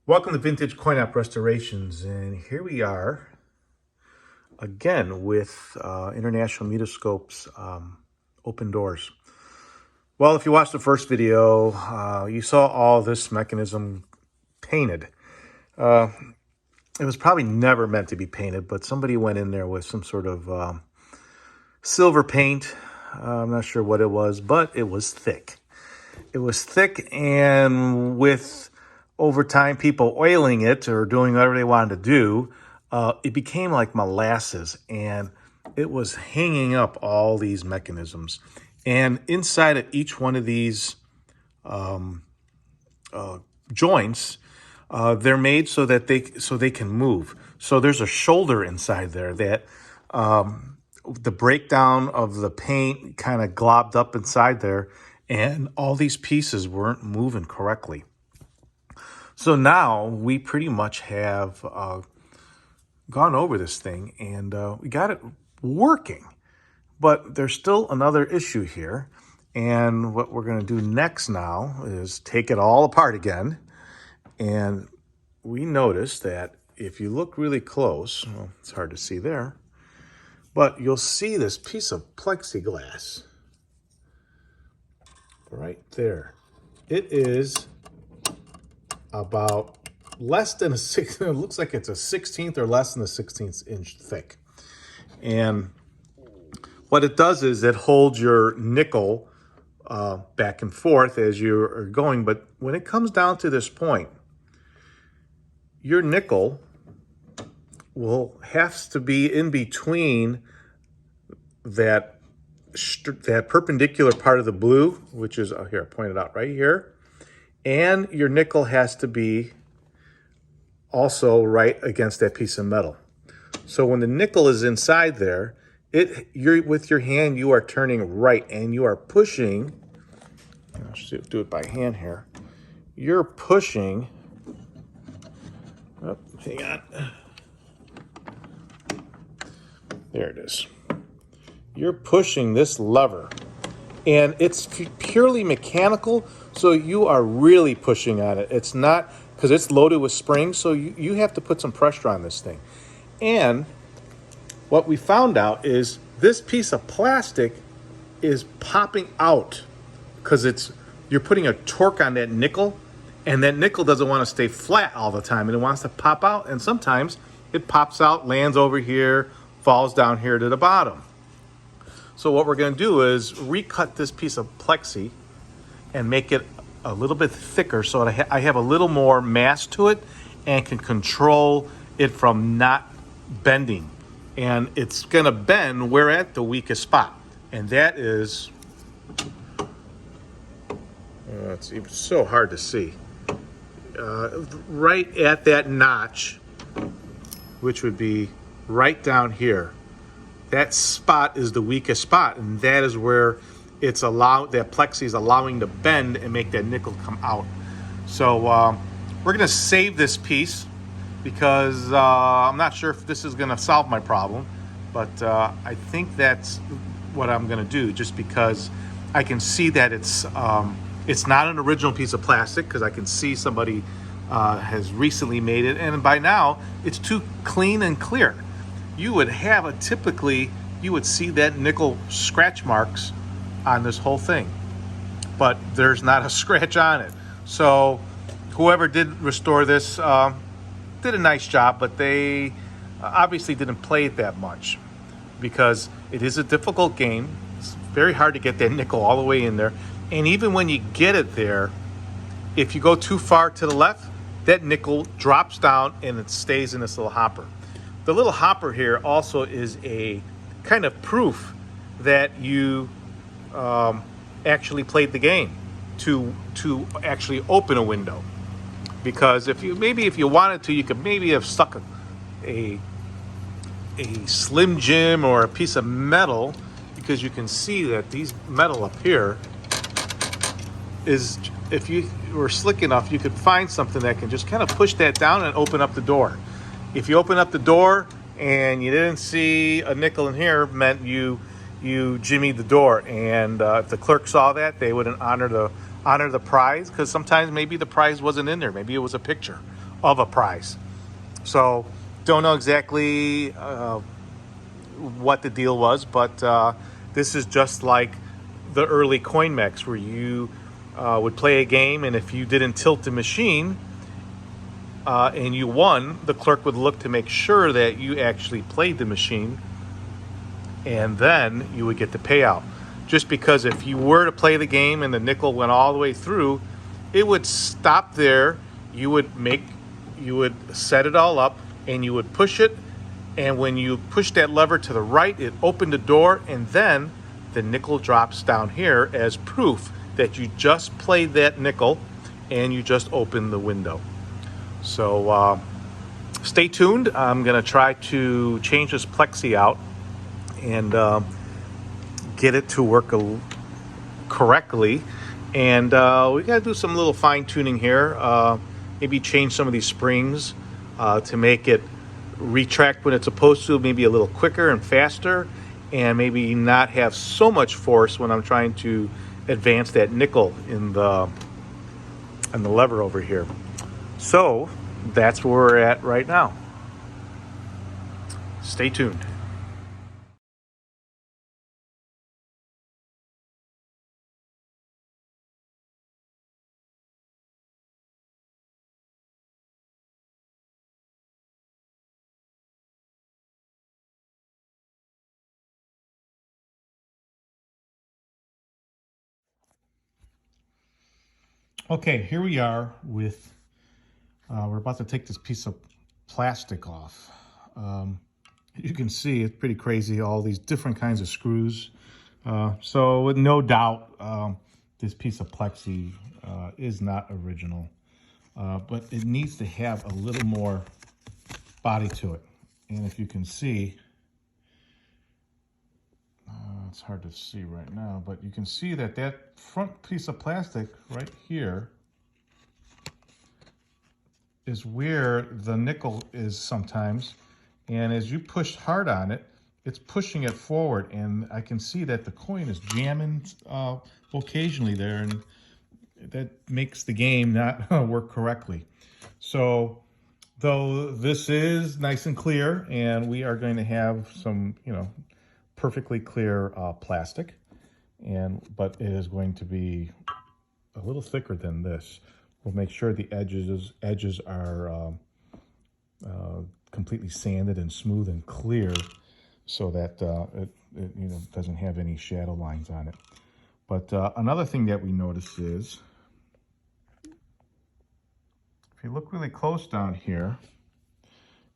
Welcome to Vintage Coin Op Restorations, and here we are again with International Mutoscope's Open Doors. Well, if you watched the first video, you saw all this mechanism painted. It was probably never meant to be painted, but somebody went in there with some sort of silver paint. I'm not sure what it was, but it was thick. It was thick, and with over time people oiling it or doing whatever they wanted to do, it became like molasses, and it was hanging up all these mechanisms. And inside of each one of these joints, they're made so that they can move. So there's a shoulder inside there that the breakdown of the paint kind of globbed up inside there, and all these pieces weren't moving correctly. So now we pretty much have gone over this thing, and we got it working. But there's still another issue here. And what we're going to do next now is take it all apart again. And we notice that if you look really close, well, it's hard to see there, but you'll see this piece of plexiglass right there. It is about less than a six. It looks like it's a 16th or less than a 16th inch thick. And what it does is it holds your nickel back and forth as you're going. But when it comes down to this point, your nickel will have to be in between that perpendicular part of the blue, which is here, I pointed out right here. And your nickel has to be also right against that piece of metal. So when the nickel is inside there, you're with your hand, you are turning right, and you are pushing. I'll do it by hand here. You're pushing. Oh, hang on. There it is. You're pushing this lever, and it's purely mechanical. So you are really pushing on it. It's not, because it's loaded with springs, so you have to put some pressure on this thing. And what we found out is this piece of plastic is popping out because you're putting a torque on that nickel, and that nickel doesn't want to stay flat all the time, and it wants to pop out, and sometimes it pops out, lands over here, falls down here to the bottom. So what we're going to do is recut this piece of plexi and make it a little bit thicker so that I have a little more mass to it and can control it from not bending. And it's going to bend where at the weakest spot. And that is, it's so hard to see, right at that notch, which would be right down here. That spot is the weakest spot, and that is where that plexi is allowing to bend and make that nickel come out. So we're going to save this piece because I'm not sure if this is going to solve my problem, but I think that's what I'm going to do, just because I can see that it's not an original piece of plastic, because I can see somebody has recently made it, and by now it's too clean and clear. You would see that nickel scratch marks on this whole thing, but there's not a scratch on it. So whoever did restore this did a nice job, but they obviously didn't play it that much, because it is a difficult game. It's very hard to get that nickel all the way in there, and even when you get it there, if you go too far to the left, that nickel drops down and it stays in this little hopper. The little hopper here also is a kind of proof that you actually played the game to actually open a window. Because if you wanted to, you could maybe have stuck a Slim Jim or a piece of metal, because you can see that these metal up here is, if you were slick enough, you could find something that can just kind of push that down and open up the door. If you open up the door and you didn't see a nickel in here, meant you jimmied the door. And if the clerk saw that, they wouldn't honor the prize, because sometimes maybe the prize wasn't in there. Maybe it was a picture of a prize. So don't know exactly what the deal was, but this is just like the early coin mechs where you would play a game, and if you didn't tilt the machine and you won, the clerk would look to make sure that you actually played the machine, and then you would get the payout. Just because if you were to play the game and the nickel went all the way through, it would stop there. You would set it all up, and you would push it, and when you push that lever to the right, it opened the door, and then the nickel drops down here as proof that you just played that nickel and you just opened the window. So stay tuned. I'm going to try to change this plexi out and get it to work correctly. And we got to do some little fine tuning here. Maybe change some of these springs to make it retract when it's supposed to, maybe a little quicker and faster, and maybe not have so much force when I'm trying to advance that nickel in the lever over here. So that's where we're at right now. Stay tuned. Okay, here we are with, we're about to take this piece of plastic off. You can see it's pretty crazy, all these different kinds of screws. So with no doubt, this piece of plexi is not original, but it needs to have a little more body to it. And if you can see, it's hard to see right now, but you can see that that front piece of plastic right here is where the nickel is sometimes. And as you push hard on it, it's pushing it forward. And I can see that the coin is jamming occasionally there, and that makes the game not work correctly. So though this is nice and clear, and we are going to have some, perfectly clear plastic, but it is going to be a little thicker than this. We'll make sure the edges are completely sanded and smooth and clear, so that it doesn't have any shadow lines on it. But another thing that we notice is, if you look really close down here,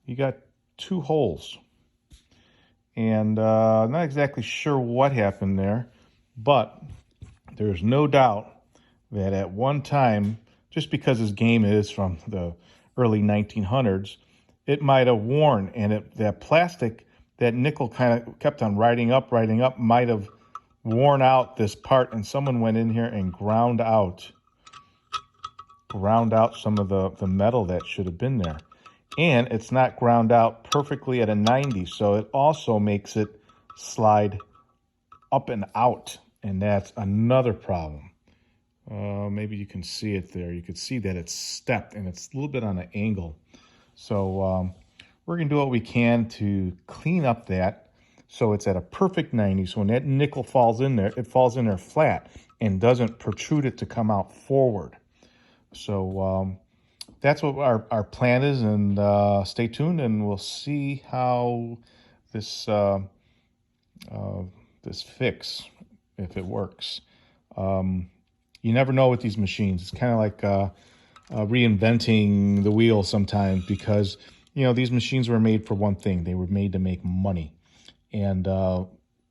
you got two holes. And I'm not exactly sure what happened there, but there's no doubt that at one time, just because this game is from the early 1900s, it might have worn, and that plastic, that nickel kind of kept on riding up, might have worn out this part, and someone went in here and ground out some of the metal that should have been there. And it's not ground out perfectly at a 90, so it also makes it slide up and out, and that's another problem. Maybe you can see it there. You can see that it's stepped, and it's a little bit on an angle. So we're going to do what we can to clean up that so it's at a perfect 90. So when that nickel falls in there, it falls in there flat and doesn't protrude it to come out forward. So that's what our plan is, and stay tuned, and we'll see how this this fix, if it works. You never know with these machines. It's kind of like reinventing the wheel sometimes, because these machines were made for one thing. They were made to make money, and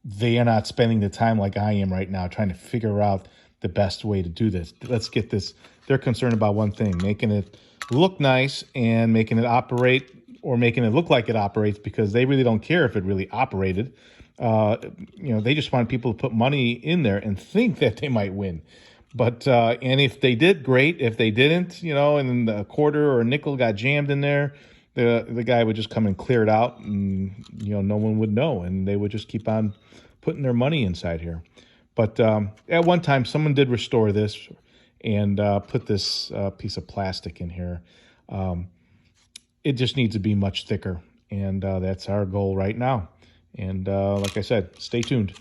they are not spending the time like I am right now trying to figure out the best way to do this. Let's get this. They're concerned about one thing: making it look nice and making it operate, or making it look like it operates, because they really don't care if it really operated. They just want people to put money in there and think that they might win. But and if they did, great. If they didn't, and a quarter or a nickel got jammed in there, the guy would just come and clear it out, and no one would know, and they would just keep on putting their money inside here. But at one time, someone did restore this and put this piece of plastic in here. it just needs to be much thicker. And that's our goal right now. And like I said, stay tuned.